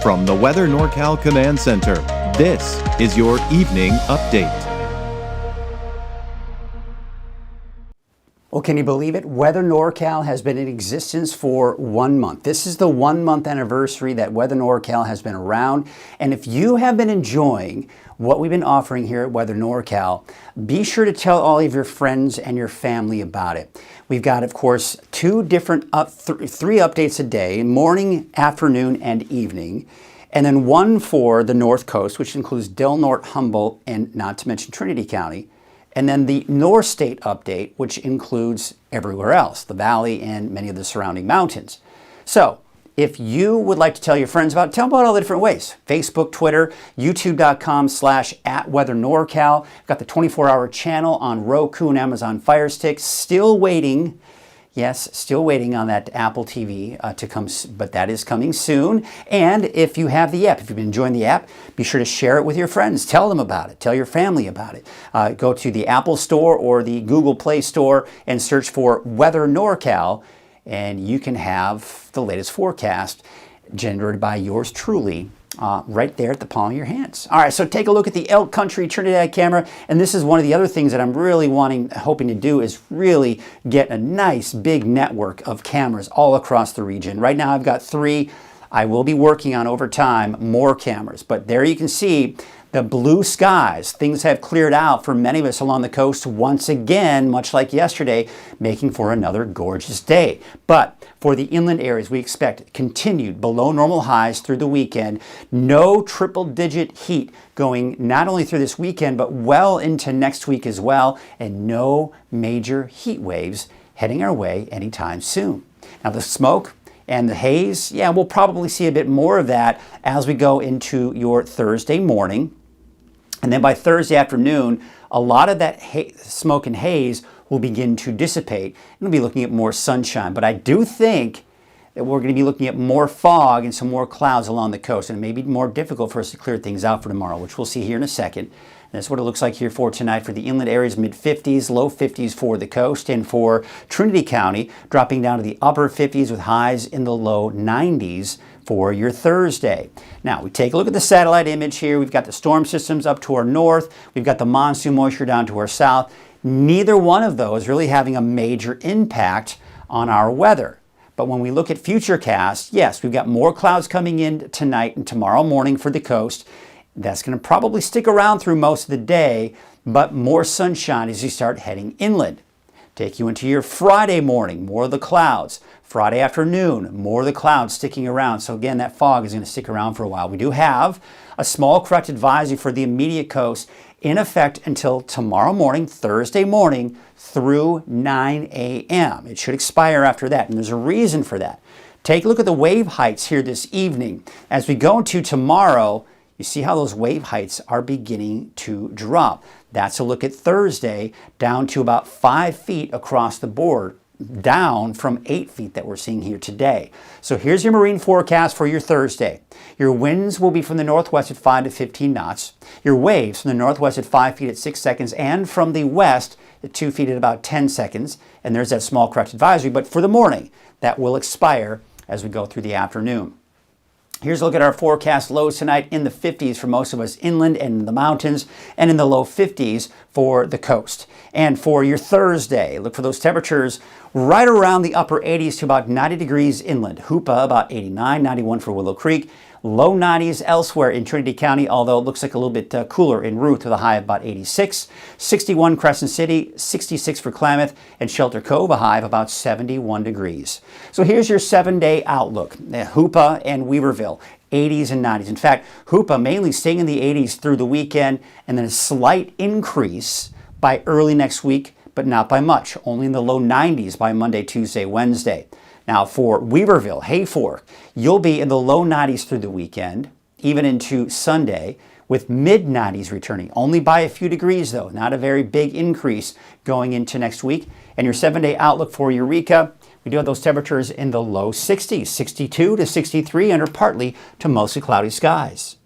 From the Weather NorCal Command Center, this is your Evening Update. Well, can you believe it? Weather NorCal has been in existence for 1 month. This is the 1 month anniversary that Weather NorCal has been around. And if you have been enjoying what we've been offering here at Weather NorCal, be sure to tell all of your friends and your family about it. We've got, of course, three updates a day, morning, afternoon, and evening. And then one for the North Coast, which includes Del Norte, Humboldt, and not to mention Trinity County. And then the North State update, which includes everywhere else, the valley and many of the surrounding mountains. So if you would like to tell your friends about it, tell them about all the different ways. Facebook, Twitter, youtube.com/@WeatherNorCal. Got the 24-hour channel on Roku and Amazon Fire Stick. Still waiting. Yes, still waiting on that Apple TV to come, but that is coming soon. And if you have the app, if you've been enjoying the app, be sure to share it with your friends. Tell them about it. Tell your family about it. Go to the Apple Store or the Google Play Store and search for Weather NorCal, and you can have the latest forecast generated by yours truly right there at the palm of your hands. All right, so take a look at the Elk Country Trinidad camera, and this is one of the other things that I'm really hoping to do is really get a nice big network of cameras all across the region. Right now I've got 3. I will be working on over time more cameras, but there you can see the blue skies. Things have cleared out for many of us along the coast once again, much like yesterday, making for another gorgeous day. But for the inland areas, we expect continued below normal highs through the weekend. No triple-digit heat going not only through this weekend, but well into next week as well, and no major heat waves heading our way anytime soon. Now the smoke and the haze, yeah, we'll probably see a bit more of that as we go into your Thursday morning. And then by Thursday afternoon, a lot of that smoke and haze will begin to dissipate. And we'll be looking at more sunshine. But I do think that we're going to be looking at more fog and some more clouds along the coast. And it may be more difficult for us to clear things out for tomorrow, which we'll see here in a second. And that's what it looks like here for tonight for the inland areas, mid-50s, low 50s for the coast. And for Trinity County, dropping down to the upper 50s with highs in the low 90s for your Thursday. Now, we take a look at the satellite image here. We've got the storm systems up to our north. We've got the monsoon moisture down to our south. Neither one of those really having a major impact on our weather. But when we look at futurecasts, yes, we've got more clouds coming in tonight and tomorrow morning for the coast. That's going to probably stick around through most of the day, but more sunshine as you start heading inland. Take you into your Friday morning, more of the clouds. Friday afternoon, more of the clouds sticking around. So again, that fog is going to stick around for a while. We do have a small correct advisory for the immediate coast in effect until tomorrow morning, Thursday morning, through 9 a.m. It should expire after that, and there's a reason for that. Take a look at the wave heights here this evening. As we go into tomorrow, you see how those wave heights are beginning to drop. That's a look at Thursday, down to about 5 feet across the board, down from 8 feet that we're seeing here today. So here's your marine forecast for your Thursday. Your winds will be from the northwest at 5 to 15 knots. Your waves from the northwest at 5 feet at 6 seconds, and from the west at 2 feet at about 10 seconds. And there's that small correct advisory, but for the morning, that will expire as we go through the afternoon. Here's a look at our forecast lows tonight in the 50s for most of us inland and in the mountains, and in the low 50s for the coast. And for your Thursday, look for those temperatures right around the upper 80s to about 90 degrees inland. Hoopa about 89, 91 for Willow Creek. Low 90s elsewhere in Trinity County, although it looks like a little bit cooler in Ruth with a high of about 86. 61 Crescent City, 66 for Klamath, and Shelter Cove, a high of about 71 degrees. So here's your 7-day outlook. Hoopa and Weaverville, 80s and 90s. In fact, Hoopa mainly staying in the 80s through the weekend, and then a slight increase by early next week, but not by much. Only in the low 90s by Monday, Tuesday, Wednesday. Now for Weaverville, Hayfork, you'll be in the low 90s through the weekend, even into Sunday, with mid-90s returning. Only by a few degrees though, not a very big increase going into next week. And your 7-day outlook for Eureka, we do have those temperatures in the low 60s, 62 to 63 under partly to mostly cloudy skies.